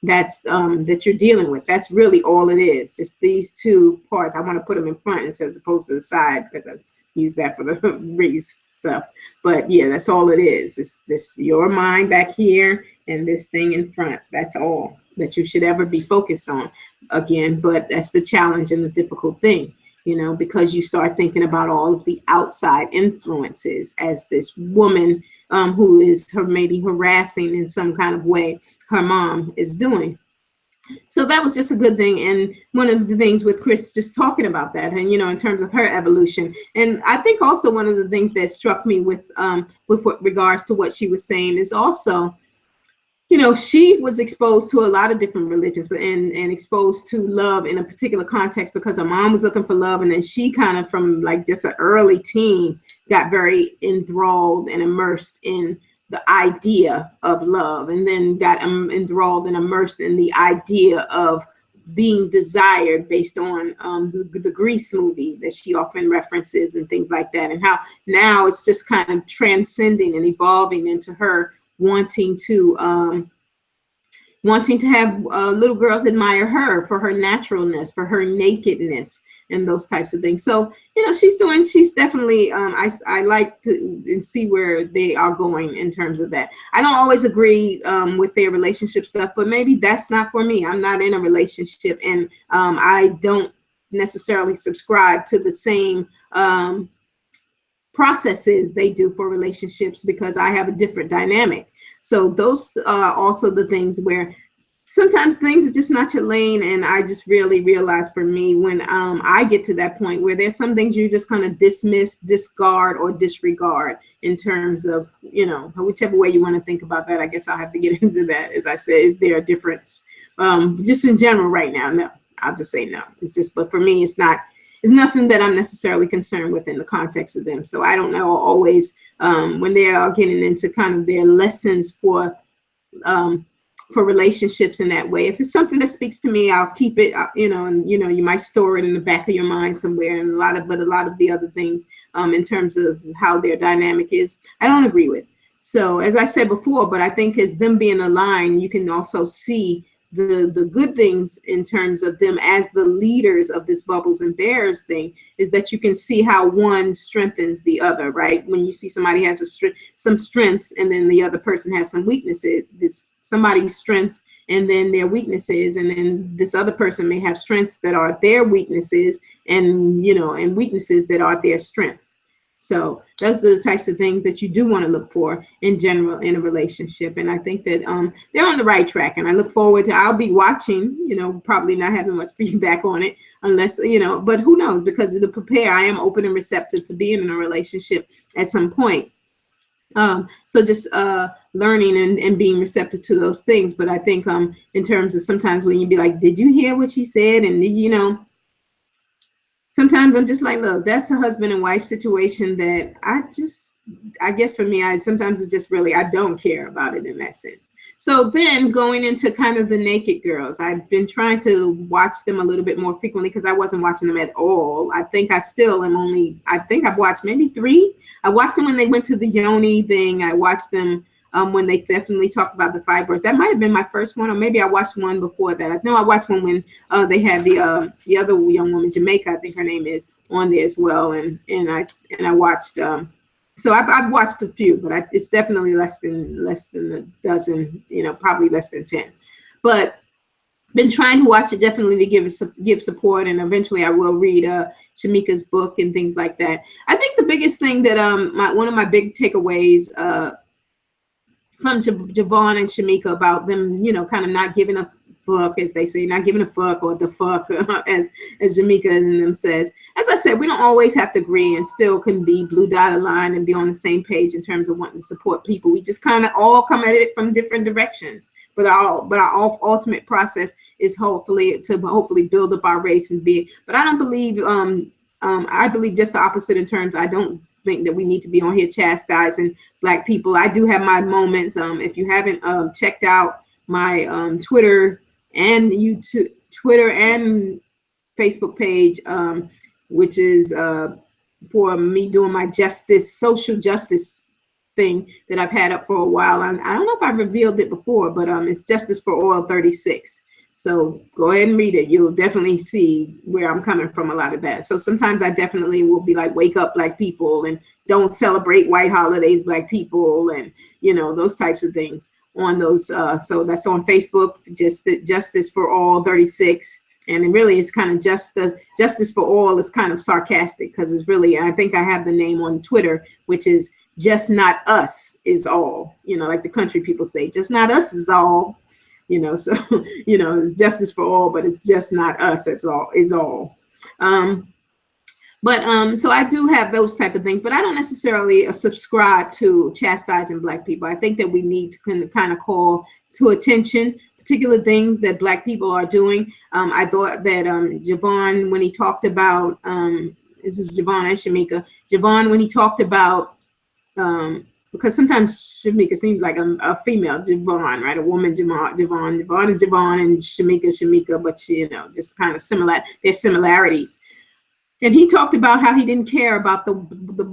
that's that you're dealing with. That's really all it is, just these two parts. I want to put them in front as opposed to the side, because I use that for the race stuff. But yeah, that's all it is. It's this, your mind back here, and this thing in front. That's all that you should ever be focused on. Again, but that's the challenge and the difficult thing. Because you start thinking about all of the outside influences, as this woman who is maybe harassing in some kind of way, her mom is doing. So that was just a good thing. And one of the things with Chris just talking about that, and, in terms of her evolution. And I think also one of the things that struck me with what regards to what she was saying is also, she was exposed to a lot of different religions, but and exposed to love in a particular context because her mom was looking for love. And then she kind of, from like just an early teen, got very enthralled and immersed in the idea of love, and then got enthralled and immersed in the idea of being desired based on the Grease movie that she often references and things like that. And how now it's just kind of transcending and evolving into her wanting to have little girls admire her for her naturalness, for her nakedness, and those types of things. So, she's definitely, I like to see where they are going in terms of that. I don't always agree with their relationship stuff, but maybe that's not for me. I'm not in a relationship, and I don't necessarily subscribe to the same processes they do for relationships, because I have a different dynamic. So those are also the things where sometimes things are just not your lane. And I just really realize, for me, when I get to that point where there's some things you just kind of dismiss, discard, or disregard, in terms of, whichever way you want to think about that. I guess I'll have to get into that. As I say, is there a difference? Just in general right now? No, I'll just say no. It's just, but for me, it's nothing that I'm necessarily concerned with in the context of them. So I don't know always when they are getting into kind of their lessons for relationships in that way. If it's something that speaks to me, I'll keep it, and you might store it in the back of your mind somewhere. And a lot of the other things in terms of how their dynamic is, I don't agree with. So as I said before, but I think as them being aligned, you can also see the good things in terms of them as the leaders of this bubbles and bears thing is that you can see how one strengthens the other, right? When you see somebody has some strengths and then the other person has some weaknesses, this somebody's strengths and then their weaknesses, and then this other person may have strengths that are their weaknesses, and and weaknesses that are their strengths. So those are the types of things that you do want to look for in general in a relationship. And I think that they're on the right track. And I look forward to, I'll be watching, probably not having much feedback on it unless, but who knows, because to prepare, I am open and receptive to being in a relationship at some point. So just learning and being receptive to those things. But I think in terms of sometimes when you be like, did you hear what she said? And sometimes I'm just like, look, that's a husband and wife situation that I guess for me, sometimes it's just really, I don't care about it in that sense. So then going into kind of the Naked Girls, I've been trying to watch them a little bit more frequently because I wasn't watching them at all. I think I still am I think I've watched maybe 3. I watched them when they went to the Yoni thing. I watched them when they definitely talked about the fibroids. That might have been my first one, or maybe I watched one before that. I know I watched one when they had the other young woman, Jamaica, I think her name is, on there as well. And I watched. So I've watched a few, but it's definitely less than a dozen. Probably less than 10. But been trying to watch it definitely to give support, and eventually I will read Shamika's book and things like that. I think the biggest thing that one of my big takeaways from Javon and Shamika about them, kind of not giving a fuck, as they say, not giving a fuck, or the fuck, as Jamika and them says. As I said, we don't always have to agree and still can be blue dotted line and be on the same page in terms of wanting to support people. We just kind of all come at it from different directions. But our ultimate process is hopefully build up our race and be. But I don't believe, I believe just the opposite in terms, I don't think that we need to be on here chastising Black people. I do have my moments. If you haven't checked out my Twitter and Facebook page, which is for me doing my social justice thing that I've had up for a while. I don't know if I've revealed it before, but it's Justice for Oil 36. So go ahead and read it. You'll definitely see where I'm coming from a lot of that. So sometimes I definitely will be like, wake up Black people, and don't celebrate white holidays, Black people, and those types of things on those. So that's on Facebook, just Justice for All 36. And really it's kind of Justice for All is kind of sarcastic, because it's really, I think I have the name on Twitter, which is Just Not Us Is All, like the country people say, just not us is all. So, it's justice for all, but it's just not us. It's all is all. So I do have those type of things, but I don't necessarily subscribe to chastising Black people. I think that we need to kind of call to attention particular things that Black people are doing. I thought that Javon, when he talked about, this is Javon and Shamika, Javon, when he talked about, because sometimes Shamika seems like a female Javon, right? A woman Javon is Javon, and Shamika, but just kind of similar. There's similarities. And he talked about how he didn't care about the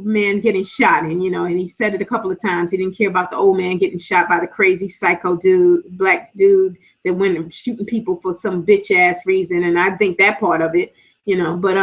man getting shot, and and he said it a couple of times. He didn't care about the old man getting shot by the crazy psycho Black dude that went shooting people for some bitch ass reason. And I think that part of it, but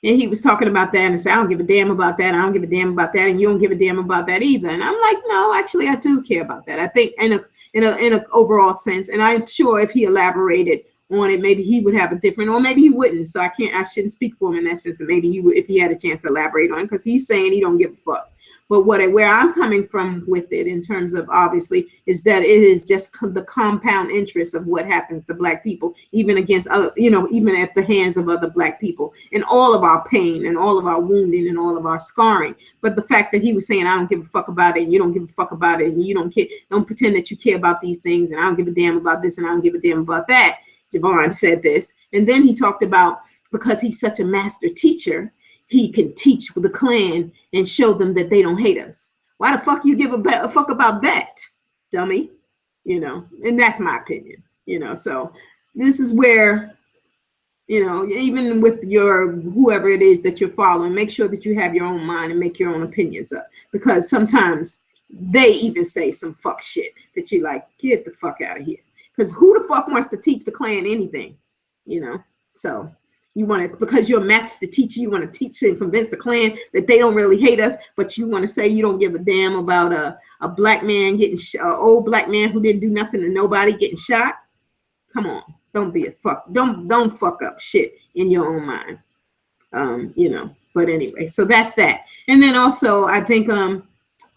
and he was talking about that and said, I don't give a damn about that. I don't give a damn about that. And you don't give a damn about that either. And I'm like, no, actually, I do care about that. I think in a overall sense. And I'm sure if he elaborated on it, maybe he would have a different, or maybe he wouldn't. So I shouldn't speak for him in that sense. And maybe he would, if he had a chance to elaborate on it, because he's saying he don't give a fuck. But where I'm coming from with it, in terms of obviously, is that it is just the compound interest of what happens to Black people, even against other, even at the hands of other Black people, and all of our pain and all of our wounding and all of our scarring. But the fact that he was saying, I don't give a fuck about it, and you don't give a fuck about it, and you don't care, don't pretend that you care about these things, and I don't give a damn about this, and I don't give a damn about that. Javon said this, and then he talked about, because he's such a master teacher, he can teach the Klan and show them that they don't hate us. Why the fuck you give a fuck about that, dummy? And that's my opinion, so this is where, even with your, whoever it is that you're following, make sure that you have your own mind and make your own opinions up, because sometimes they even say some fuck shit that you like, get the fuck out of here. because who the fuck wants to teach the Klan anything, you know? So you want to, because you're a master teacher, you want to teach and convince the Klan that they don't really hate us, but you want to say you don't give a damn about a black man getting old black man who didn't do nothing to nobody getting shot. Come on, don't be a fuck, don't fuck up shit in your own mind, you know. But anyway, so that's that. And then also, I think I'm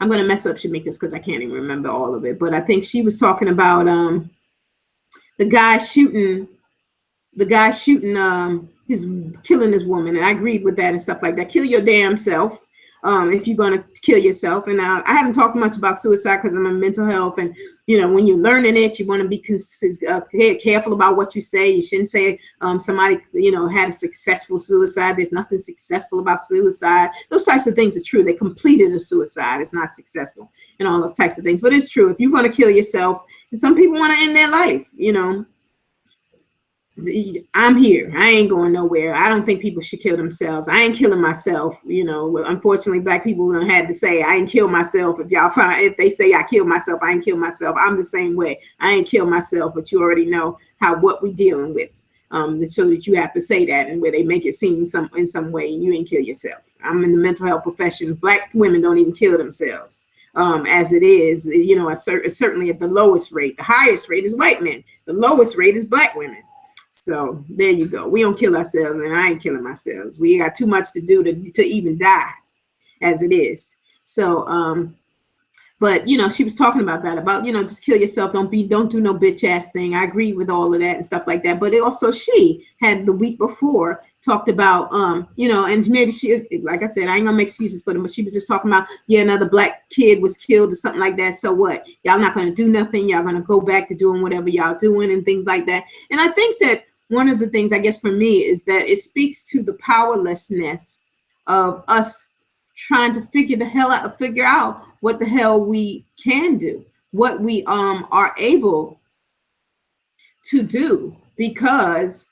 gonna mess up Shamika's because I can't even remember all of it. But I think she was talking about the guy shooting his killing his woman, and I agreed with that and stuff like that. Kill your damn self if you're gonna kill yourself. And I haven't talked much about suicide because I'm in mental health, and you know, when you're learning it, you want to be careful about what you say. You shouldn't say somebody, you know, had a successful suicide. There's nothing successful about suicide. Those types of things are true. They completed a suicide. It's not successful, and all those types of things. But it's true. If you're going to kill yourself, and some people want to end their life, you know, I'm here. I ain't going nowhere. I don't think people should kill themselves. I ain't killing myself. You know, unfortunately, black people don't have to say I ain't kill myself. If they say I killed myself, I ain't kill myself. I'm the same way. I ain't kill myself, but you already know what we're dealing with. So that you have to say that, and where they make it seem in some way you ain't kill yourself. I'm in the mental health profession. Black women don't even kill themselves. As it is, you know, certainly at the lowest rate. The highest rate is white men. The lowest rate is black women. So there you go. We don't kill ourselves, and I ain't killing myself. We got too much to do to even die as it is. So, but, you know, she was talking about that, about, you know, just kill yourself. Don't do no bitch ass thing. I agree with all of that and stuff like that. But it also, she had the week before talked about, you know, and maybe she, like I said, I ain't gonna make excuses for them, but she was just talking about, yeah, another black kid was killed or something like that. So what? Y'all not gonna do nothing. Y'all gonna go back to doing whatever y'all doing and things like that. And I think that one of the things, I guess, for me is that it speaks to the powerlessness of us trying to figure out what the hell we can do, what we are able to do because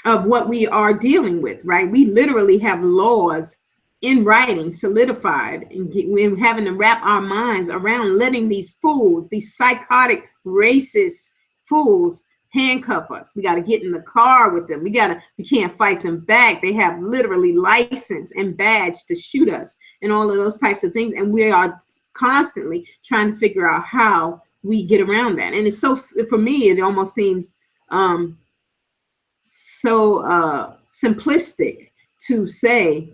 of what we are dealing with, right? We literally have laws in writing, solidified, and we're having to wrap our minds around letting these fools, these psychotic, racist fools handcuff us. We got to get in the car with them. We can't fight them back. They have literally license and badge to shoot us and all of those types of things. And we are constantly trying to figure out how we get around that. And it's so, for me, it almost seems so simplistic to say,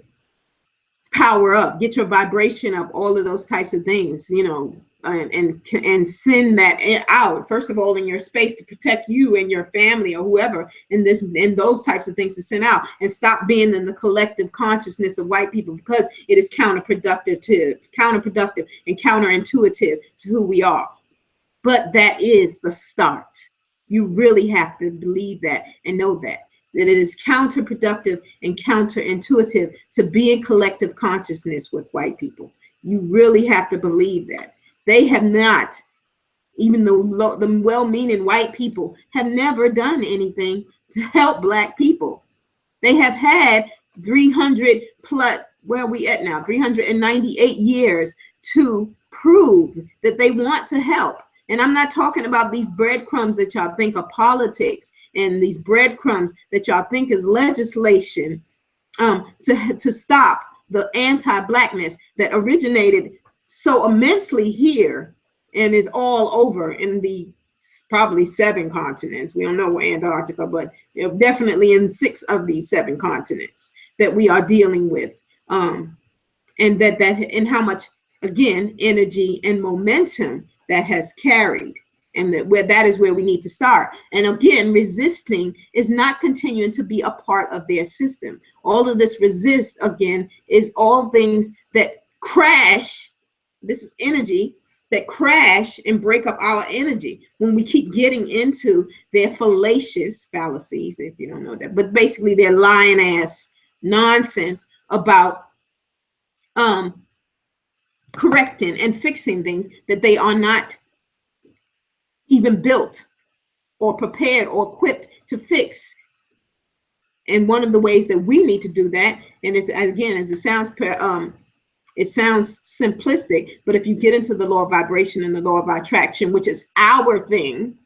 power up, get your vibration up, all of those types of things, you know, and send that out, first of all, in your space to protect you and your family or whoever, and those types of things to send out, and stop being in the collective consciousness of white people, because it is counterproductive and counterintuitive to who we are. But that is the start. You really have to believe that and know that it is counterproductive and counterintuitive to be in collective consciousness with white people. You really have to believe that. They have not, even the well-meaning white people have never done anything to help black people. They have had 300 plus, where are we at now? 398 years to prove that they want to help. And I'm not talking about these breadcrumbs that y'all think are politics, and these breadcrumbs that y'all think is legislation to stop the anti-blackness that originated so immensely here and is all over in the probably 7 continents. We don't know where Antarctica, but definitely in 6 of these 7 continents that we are dealing with. And and how much, again, energy and momentum that has carried, and that is where we need to start. And again, resisting is not continuing to be a part of their system. All of this resist, again, is all things that crash. This is energy that crash and break up our energy when we keep getting into their fallacies, if you don't know that, but basically their lying ass nonsense about correcting and fixing things that they are not even built or prepared or equipped to fix. And one of the ways that we need to do that, and it's, again, as it sounds It sounds simplistic, but if you get into the law of vibration and the law of attraction, which is our thing,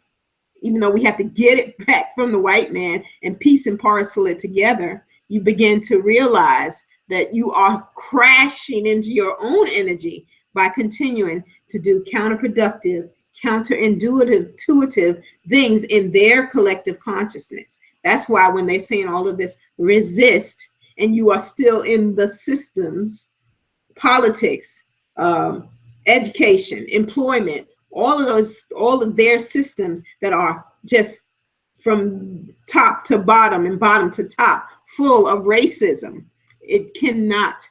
even though we have to get it back from the white man and piece and parcel it together, you begin to realize that you are crashing into your own energy by continuing to do counterproductive, counterintuitive things in their collective consciousness. That's why when they're saying all of this, resist, and you are still in the systems, politics, education, employment, all of their systems that are just from top to bottom and bottom to top, full of racism, it cannot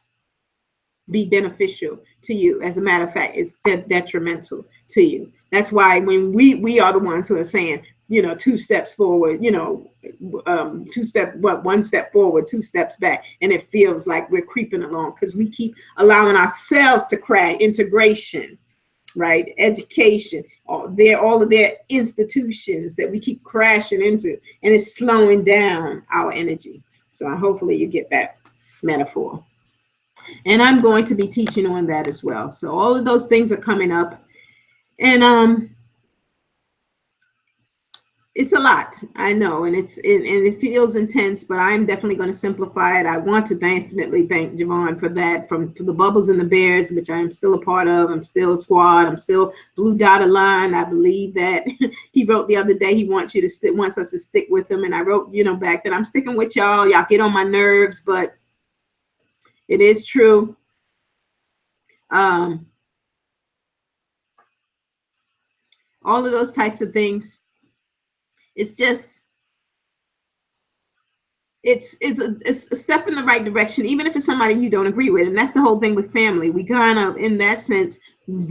be beneficial to you. As a matter of fact, it's detrimental to you. That's why when we are the ones who are saying, 2 steps forward, 1 step forward, 2 steps back, and it feels like we're creeping along because we keep allowing ourselves to crash. Integration, right? Education, all of their institutions that we keep crashing into, and it's slowing down our energy. So hopefully you get that metaphor. And I'm going to be teaching on that as well. So all of those things are coming up, and it's a lot, I know, and it feels intense, but I'm definitely going to simplify it. I want to definitely thank Javon for that, for the Bubbles and the Bears, which I am still a part of. I'm still a squad. I'm still Blue Dotted Line. I believe that he wrote the other day he wants us to stick with him, and I wrote back that I'm sticking with y'all. Y'all get on my nerves, but it is true. All of those types of things. It's just, it's a step in the right direction, even if it's somebody you don't agree with. And that's the whole thing with family. We kind of, in that sense,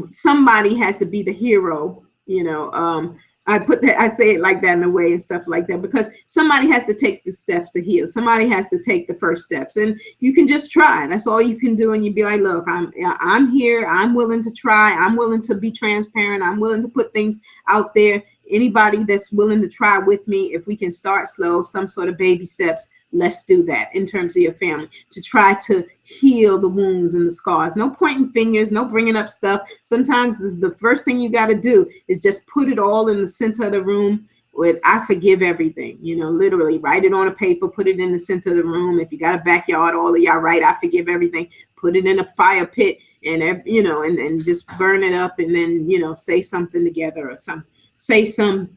somebody has to be the hero. I say it like that in a way and stuff like that, because somebody has to take the steps to heal. Somebody has to take the first steps, and you can just try. That's all you can do. And you'd be like, look, I'm here. I'm willing to try. I'm willing to be transparent. I'm willing to put things out there. Anybody that's willing to try with me, if we can start slow, some sort of baby steps, let's do that in terms of your family, to try to heal the wounds and the scars. No pointing fingers, no bringing up stuff. Sometimes the first thing you got to do is just put it all in the center of the room with "I forgive everything." Literally write it on a paper, put it in the center of the room. If you got a backyard, all of y'all write "I forgive everything." Put it in a fire pit, and and just burn it up, and then say something together or something. Say something,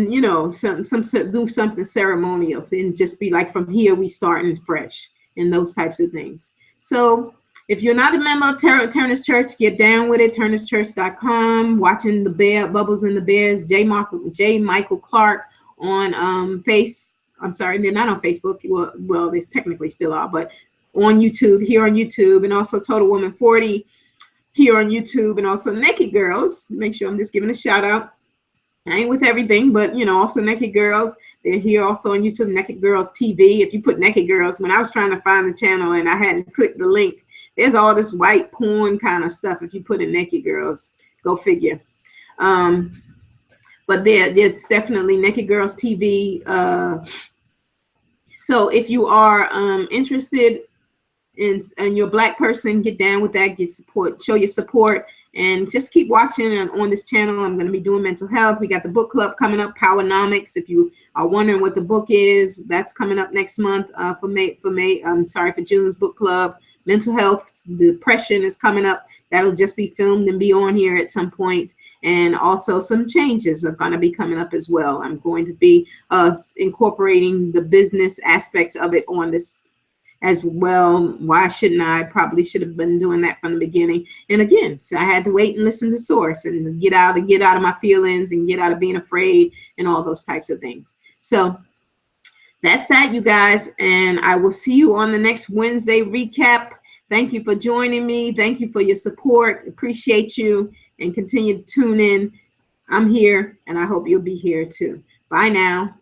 do something ceremonial, and just be like, from here we starting fresh, and those types of things. So if you're not a member of Turner's Church, get down with it. TurnersChurch.com. Watching the Bubbles and the Bears, J. Michael Clark on I'm sorry, they're not on Facebook. Well, they technically still are, but on YouTube, here on YouTube, and also Total Woman 40. Here on YouTube, and also Naked Girls. Make sure I'm just giving a shout out. I ain't with everything, but also Naked Girls. They're here also on YouTube, Naked Girls TV. If you put Naked Girls, when I was trying to find the channel and I hadn't clicked the link, there's all this white porn kind of stuff. If you put in Naked Girls, go figure. But it's definitely Naked Girls TV. So if you are interested, and you're a Black person, get down with that, get support, show your support, and just keep watching. And on this channel, I'm going to be doing mental health. We got the book club coming up, Powernomics. If you are wondering what the book is, that's coming up next month for June's book club. Mental health, depression is coming up. That'll just be filmed and be on here at some point. And also some changes are going to be coming up as well. I'm going to be incorporating the business aspects of it on this as well. Why shouldn't I? Probably should have been doing that from the beginning. And again, so I had to wait and listen to source and get out of my feelings and get out of being afraid and all those types of things. So that's that, you guys. And I will see you on the next Wednesday recap. Thank you for joining me. Thank you for your support. Appreciate you, and continue to tune in. I'm here, and I hope you'll be here too. Bye now.